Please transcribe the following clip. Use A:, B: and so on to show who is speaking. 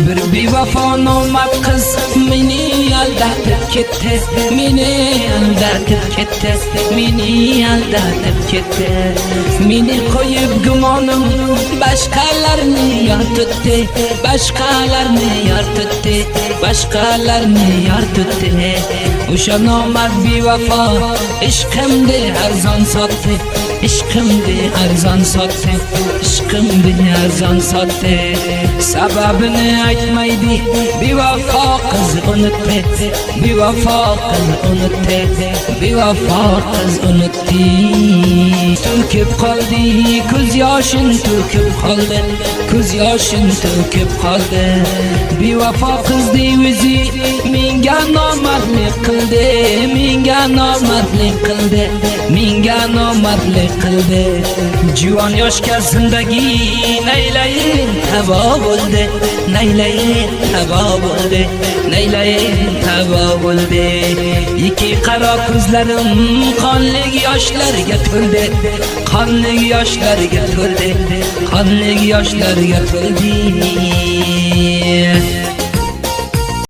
A: Bir bevafo nomard qiz meni aldatib ketdi, meni aldatib ketdi, meni aldatib ketdi. Meni qo'yib gumonim boshqalarni yoritdi, boshqalarni yoritdi, boshqalarni yoritdi. O'sha nomard bevafo ishqimni arzon sotdi, ishqimni arzon sotdi, ishqimni arzon sotdi. Sababini aytmaydi, bevafo qiz unutdi, bevafo qiz unutdi, bevafo qiz unutdi. To'kib qoldi, ko'z yoshin to'kib qoldi, ko'z yoshin to'kib qoldi. Bevafo qizning o'zi menga nomardlik qildi, menga nomardlik qildi, menga nomardlik qildi. Juvon yoshga zindagi naylayin tabo bo'ldi, naylayin tabo bo'ldi, naylayin tabo bo'ldi. Iki qaro ko'zlarim qonli yoshlarga to'ldi, qonli yoshlarga to'ldi, qonli yoshlarga to'ldi.